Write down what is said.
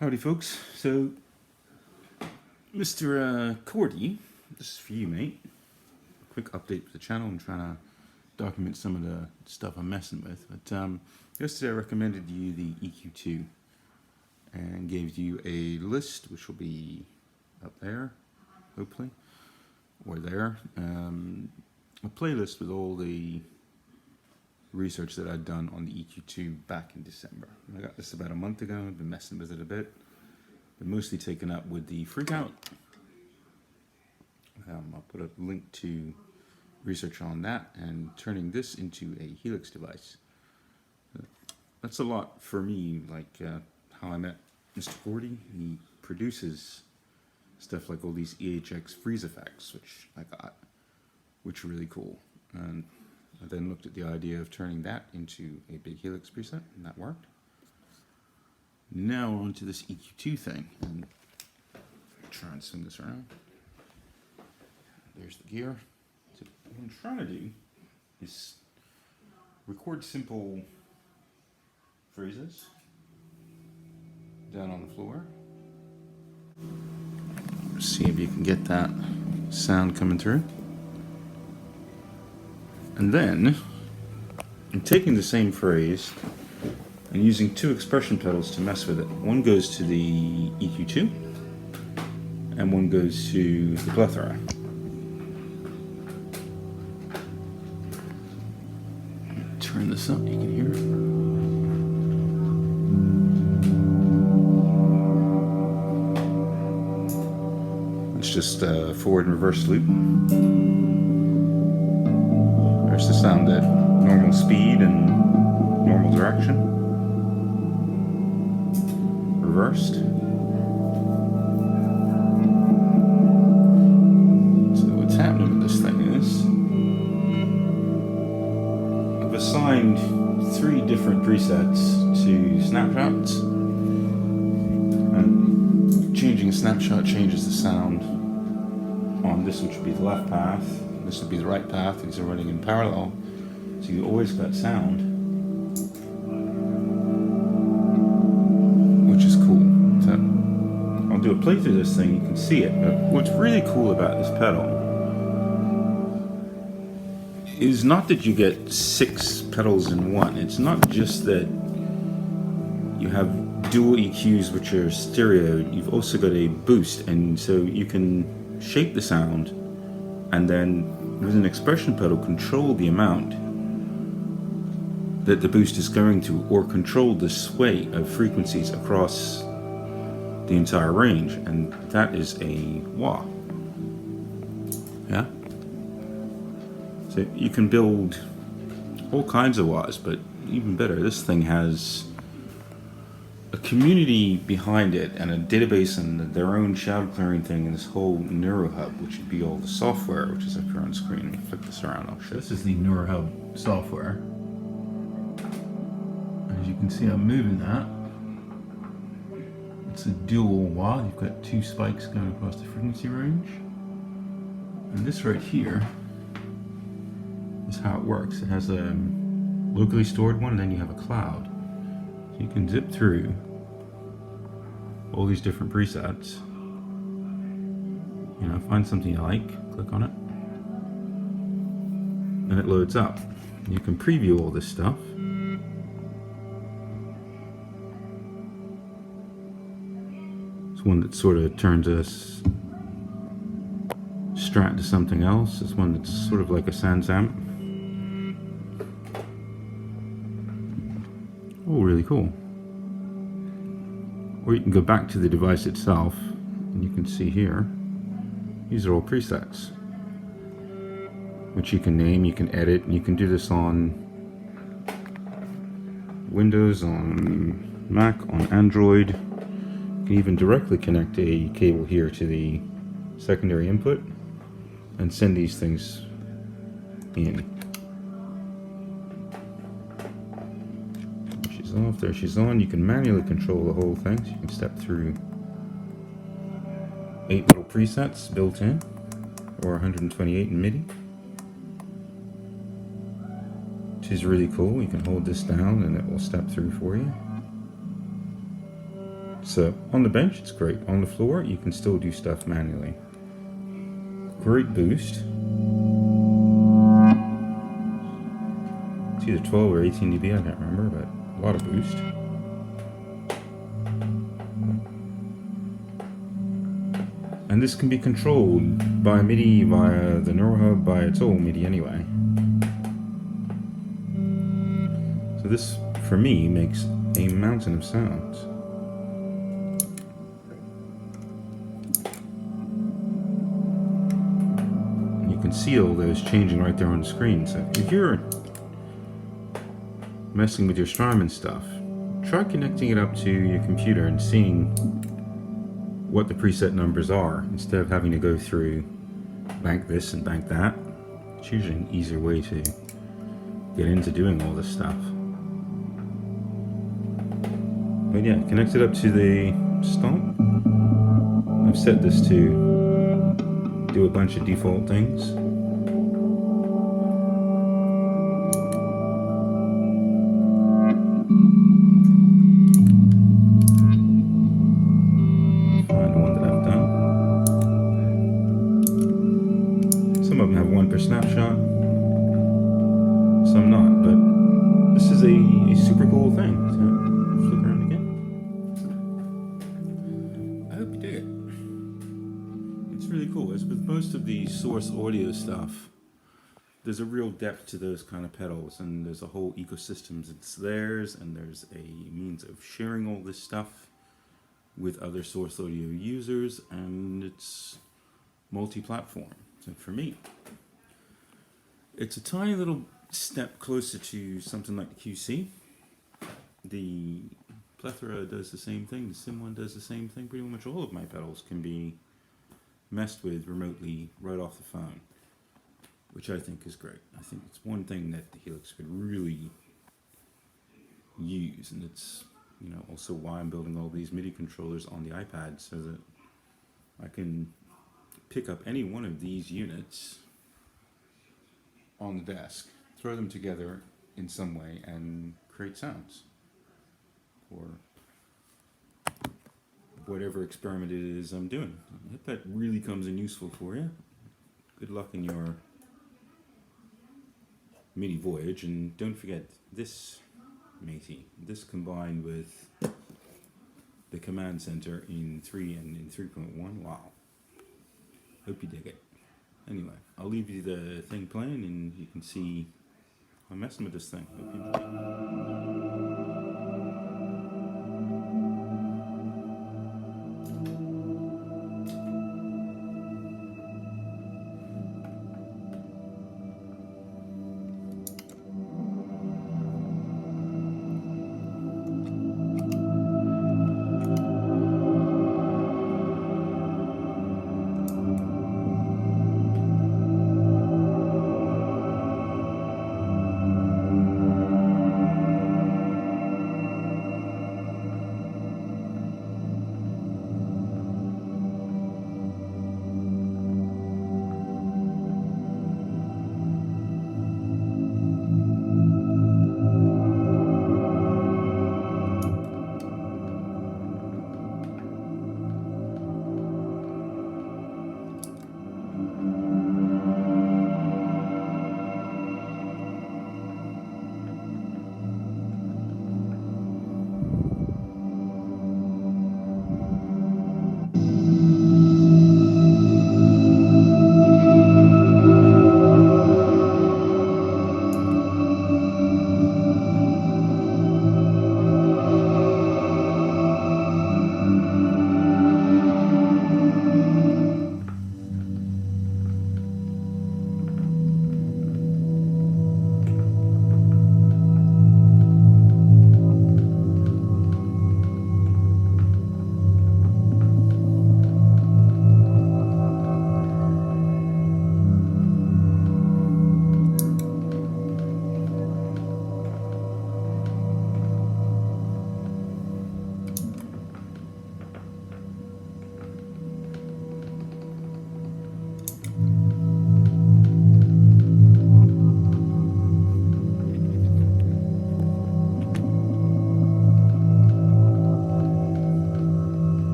Howdy folks, so Mr. Cordy, this is for you mate. A quick update for the channel. I'm trying to document some of the stuff I'm messing with, but yesterday I recommended you the EQ2 and gave you a list which will be up there, hopefully, or there. A playlist with all the research that I'd done on the EQ2 back in December. I got this about a month ago. I've been messing with it a bit, but mostly taken up with the freakout. I'll put a link to research on that and turning this into a helix device. That's a lot for me, like how I met Mr. Gordy. He produces stuff like all these EHX freeze effects, which I got, which are really cool. And I then looked at the idea of turning that into a big helix preset, and that worked. Now on to this EQ2 thing, and try and swing this around. There's the gear. So what I'm trying to do is record simple phrases down on the floor. See if you can get that sound coming through. And then I'm taking the same phrase and using two expression pedals to mess with it. One goes to the EQ2 and one goes to the PLethora. Turn this up, you can hear it. It's just a forward and reverse loop. There's the sound at normal speed and normal direction. Reversed. So what's happening with this thing is I've assigned 3 different presets to snapshots, and changing a snapshot changes the sound on this, which would be the left path. This would be the right path. These are running in parallel, so you always got sound, which is cool. So I'll do a playthrough of this thing, you can see it, but what's really cool about this pedal is not that you get 6 pedals in one. It's not just that you have dual EQs which are stereo, you've also got a boost, and so you can shape the sound and then with an expression pedal control the amount that the boost is going to, or control the sway of frequencies across the entire range, and that is a wah. Yeah? So you can build all kinds of wahs, but even better, this thing has a community behind it and a database and their own shadow clearing thing, and this whole neurohub, which would be all the software, which is up here on screen. Let me flip this around, I'll show. This is the neurohub software. As you can see, I'm moving that. It's a dual wah. You've got 2 spikes going across the frequency range. And this right here is how it works. It has a locally stored one, and then you have a cloud. So you can zip through all these different presets, you know, find something you like, click on it, and it loads up. You can preview all this stuff. It's one that sort of turns us strat to something else. It's one that's sort of like a sans amp. Oh, really cool. Or you can go back to the device itself, and you can see here, these are all presets, which you can name, you can edit, and you can do this on Windows, on Mac, on Android. You can even directly connect a cable here to the secondary input and send these things in. Off, there she's on. You can manually control the whole thing, so you can step through 8 little presets built in, or 128 in Midi, which is really cool. You can hold this down and it will step through for you. So on the bench, it's great. On the floor, you can still do stuff manually. Great boost. It's either 12 or 18 dB, I can't remember, but a lot of boost. And this can be controlled by Midi, via the neurohub, by its old Midi anyway. So this, for me, makes a mountain of sounds. And you can see all those changing right there on the screen. So if you're messing with your Strymon stuff, try connecting it up to your computer and seeing what the preset numbers are, instead of having to go through bank this and bank that. It's usually an easier way to get into doing all this stuff. But yeah, connect it up to the Stomp. I've set this to do a bunch of default things. Find one that I've done. Some of them have one per snapshot, some not, but this is a super cool thing. So, flip around again. I hope you dig it. It's really cool. As with most of the source audio stuff, there's a real depth to those kind of pedals, and there's a whole ecosystem that's theirs, and there's a means of sharing all this stuff with other source audio users, and it's multi-platform. So for me, it's a tiny little step closer to something like the QC. The PLethora does the same thing, the Sim one does the same thing. Pretty much all of my pedals can be messed with remotely right off the phone, which I think is great. I think it's one thing that the Helix could really use, and it's, you know, also why I'm building all these MIDI controllers on the iPad, so that I can pick up any one of these units on the desk, throw them together in some way, and create sounds for whatever experiment it is I'm doing. I hope that really comes in useful for you. Good luck in your MIDI voyage, and don't forget this matey. This combined with the command center in 3 and in 3.1. Wow. Hope you dig it. Anyway, I'll leave you the thing playing, and you can see I'm messing with this thing. Hope you enjoy it.